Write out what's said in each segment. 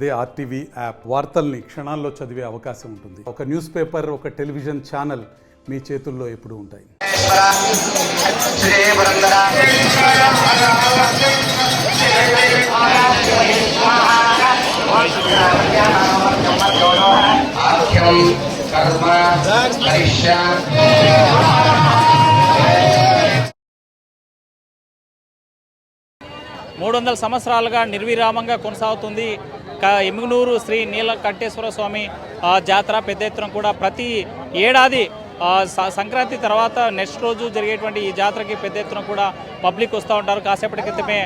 అదే RTV app వార్తల్ని క్షణాల్లో చదివే అవకాశం ఉంటుంది. ఒక న్యూస్ పేపర్, ఒక టెలివిజన్ ఛానల్ మీ చేతుల్లో ఎప్పుడూ ఉంటాయి. మూడు 300 సంవత్సరాలుగా నిర్విరామంగా కొనసాగుతుంది ఎమ్మిగనూరు శ్రీ నీలకంఠేశ్వర స్వామి జాతర. పెద్ద ఎత్తున కూడా ప్రతి ఏడాది సంక్రాంతి తర్వాత నెక్స్ట్ రోజు జరిగేటువంటి ఈ జాతరకి పెద్ద ఎత్తున కూడా పబ్లిక్ వస్తూ ఉంటారు. కాసేపటి క్రితమే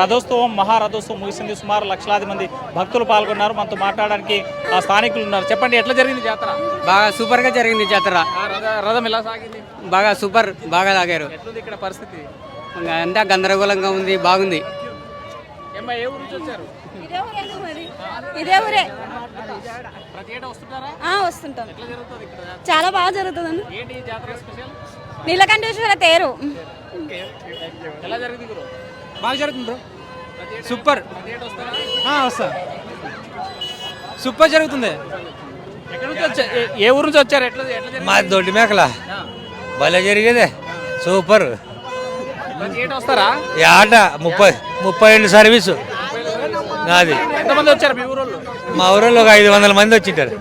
రథోత్సవం, మహారథోత్సవం ముగిసింది. సుమారు లక్షలాది మంది భక్తులు పాల్గొన్నారు. మనతో మాట్లాడడానికి స్థానికులు ఉన్నారు. చెప్పండి, ఎట్లా జరిగింది జాతర? బాగా సూపర్గా జరిగింది జాతర. రథం ఎలా సాగింది? బాగా సూపర్, బాగా లాగారు. ఎట్లుంది ఇక్కడ పరిస్థితి? అంతా గందరగోళంగా ఉంది, బాగుంది. ఏ ఊరు నుంచి వచ్చారు? ఇదే ఊరే. ప్రతి ఏటా వస్తుంటారా? వస్తుంటాం. ఎట్లా జరుగుతుంది ఇక్కడ? చాలా బాగా జరుగుతుందండి. ఏంటి ఈ జాతర స్పెషల్? నీలకంఠేశ్వర తేరు. ఎలా జరిగింది గురు? బాగా జరుగుతుంది బ్రో, సూపర్. వస్తా, సూపర్ జరుగుతుంది. ఎక్కడి నుంచి వచ్చారు? ఏ ఊరు నుంచి వచ్చారు? ఎట్లా ఎట్లా మా దొడ్డి మేకల భలే జరిగేదే, సూపర్. ప్రతి ఏటా వస్తారా? ఆట 30 సర్వీసు నాది. ఎంతమంది వచ్చారు మీ ఊరు? మా ఊరిలో ఒక 500 మంది వచ్చింటారు.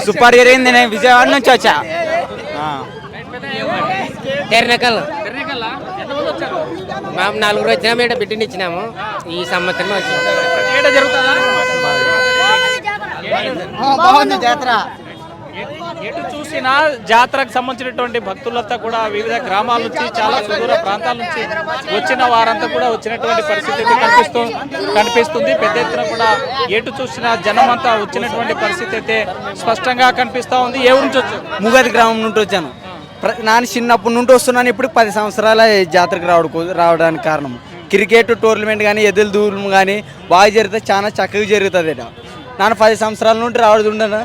సూపర్ జరిగింది. నేను విజయవాడ నుంచి వచ్చా. తెరనకల్ ఎంతమంది వచ్చారు? మేము 4 వచ్చినాము, ఇక్కడ బిడ్డని ఇచ్చినాము. ఈ సంవత్సరం వచ్చినాము. ప్రతి ఏటా జరుగుతుందా? బాగుంది జాతర. ఎటు చూసినా జాతరకు సంబంధించినటువంటి భక్తులంతా కూడా వివిధ గ్రామాల నుంచి, చాలా సుదూర ప్రాంతాల నుంచి వచ్చిన వారంతా కూడా వచ్చినటువంటి పరిస్థితి అయితే కనిపిస్తుంది. పెద్ద ఎత్తున కూడా ఎటు చూసినా జనం అంతా వచ్చినటువంటి పరిస్థితి అయితే స్పష్టంగా కనిపిస్తూ ఉంది. ఏ ఊరి నుంచి వచ్చారు? ముగది గ్రామం నుండి వచ్చాను. నాన్న చిన్నప్పటి నుండి వస్తున్నాను. ఇప్పుడు 10 సంవత్సరాల జాతరకు రావడానికి కారణం క్రికెట్ టోర్నమెంట్ కానీ, ఎద్దుల దూరం కానీ బాగా జరిగితే చాలా చక్కగా జరుగుతుంది. నాన్న 10 సంవత్సరాల నుండి రావడం,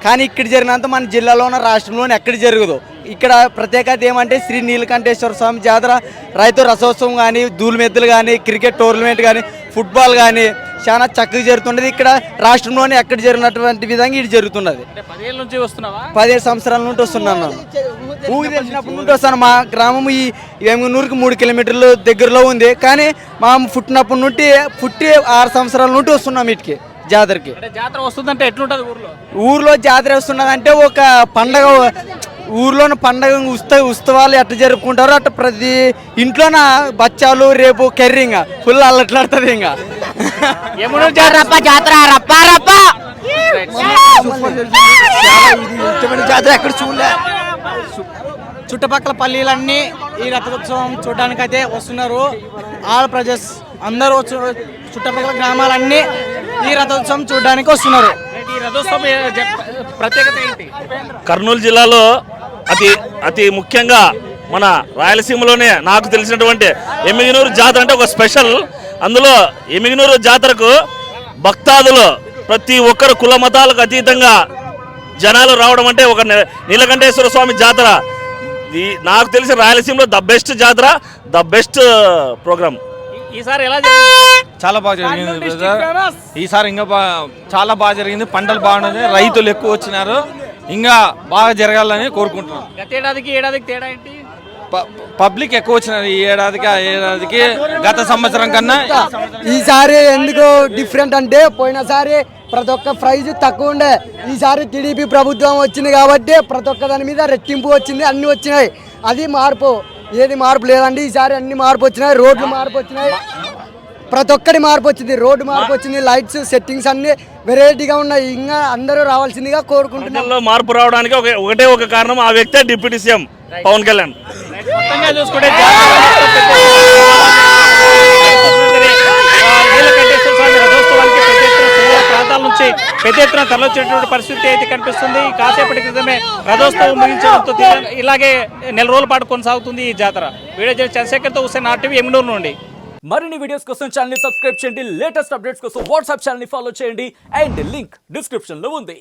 కానీ ఇక్కడ జరిగినంత మన జిల్లాలోన, రాష్ట్రంలోనే ఎక్కడ జరగదు. ఇక్కడ ప్రత్యేకత ఏమంటే శ్రీ నీలకంఠేశ్వర స్వామి జాతర, రైతు రథోత్సవం కానీ, దూలుమెద్దులు కానీ, క్రికెట్ టోర్నమెంట్ కానీ, ఫుట్బాల్ కానీ చాలా చక్కగా జరుగుతున్నది. ఇక్కడ రాష్ట్రంలోనే ఎక్కడ జరిగినటువంటి విధంగా ఇది జరుగుతున్నది. 15 సంవత్సరాల నుండి వస్తున్నాను. ఊగి తెలిసినప్పటి నుండి వస్తాను. మా గ్రామం ఈ ఎమ్మిగనూరుకి 3 కిలోమీటర్లు దగ్గరలో ఉంది. కానీ మా పుట్టినప్పటి నుండి 6 సంవత్సరాల నుండి వస్తున్నాం వీటికి జాతరకి. జాతర వస్తుందంటే ఎట్లుంటది ఊర్లో జాతర వస్తున్నదంటే ఒక పండగ. ఊర్లోని పండగ ఉత్సవాలు ఎట్లా జరుపుకుంటారో అట్లా ప్రతి ఇంట్లోన బచ్చాలు రేపు కర్రీ ఇంకా ఫుల్ అల్లట్లాడుతుంది. ఇంకా జాతర ఎక్కడ చూడలే. చుట్టుపక్కల పల్లీలన్నీ ఈ రథోత్సవం చూడడానికి అయితే వస్తున్నారు. ఆల్ ప్రజెస్ అందరూ చుట్టుపక్కల గ్రామాలన్నీ ఈ రథోత్సవం చూడడానికి వస్తున్నారు. ప్రత్యేకత ఏంటి? కర్నూలు జిల్లాలో అతి ముఖ్యంగా మన రాయలసీమలోనే నాకు తెలిసినటువంటి ఎమ్మిగనూరు జాతర అంటే ఒక స్పెషల్. అందులో ఎమ్మిగనూరు జాతరకు భక్తాదులు ప్రతి ఒక్కరు కుల మతాలకు అతీతంగా జనాలు రావడం అంటే ఒక నీలకంఠేశ్వర స్వామి జాతర. నాకు తెలిసి రాయలసీమలో ద బెస్ట్ జాతర, ద బెస్ట్ ప్రోగ్రామ్. ఈసారి ఎలా చాలా బాగా జరిగింది బ్రదర్. ఈసారి ఇంకా చాలా బాగా జరిగింది. పంటలు బాగున్నాయి, రైతులు ఎక్కువ వచ్చినారు. ఇంకా బాగా జరగాలని కోరుకుంటున్నాం. ఏడాదికి తేడా ఏంటి? పబ్లిక్ ఎక్కువ వచ్చినారు ఈ ఏడాదికి. ఆ ఏడాదికి గత సంవత్సరం కన్నా ఈసారి ఎందుకు డిఫరెంట్ అంటే పోయినసారి ప్రతి ఒక్క ప్రైజ్ తక్కువ ఉండే. ఈసారి టీడీపీ ప్రభుత్వం వచ్చింది కాబట్టి ప్రతి ఒక్క దాని మీద రెట్టింపు వచ్చింది, అన్ని వచ్చినాయి. అది మార్పు, ఏది మార్పు లేదండి. ఈసారి అన్ని మార్పు వచ్చినాయి. రోడ్లు మార్పు వచ్చినాయి, ప్రతి ఒక్కటి మార్పు వచ్చింది. రోడ్డు మార్పు వచ్చింది, లైట్స్ సెట్టింగ్స్ అన్ని వెరైటీగా ఉన్నాయి. ఇంకా అందరూ రావాల్సిందిగా కోరుకుంటున్నాం. మార్పు రావడానికి ఒకటే ఒక కారణం, ఆ వ్యక్తే డిప్యూటీ సీఎం పవన్ కళ్యాణ్. చూసుకుంటే ప్రాంతాల నుంచి పెద్ద ఎత్తున తరలించేటువంటి పరిస్థితి అయితే కనిపిస్తుంది. కాసేపటి క్రితమే రథోత్సవం ముగించడంతో ఇలాగే 4 రోజుల పాటు కొనసాగుతుంది ఈ జాతర. వీడియో చంద్రశేఖర్తో హుస్సేన్, ఆర్టీవీ ఎమ్మిగనూరు నుండి. మరిన్ని వీడియోస్ కోసం ఛానల్ ని సబ్స్క్రైబ్ చేయండి. లేటెస్ట్ అప్డేట్స్ కోసం వాట్సాప్ ఛానల్ ని ఫాలో చేయండి. అండ్ లింక్ డిస్క్రిప్షన్ లో ఉంది.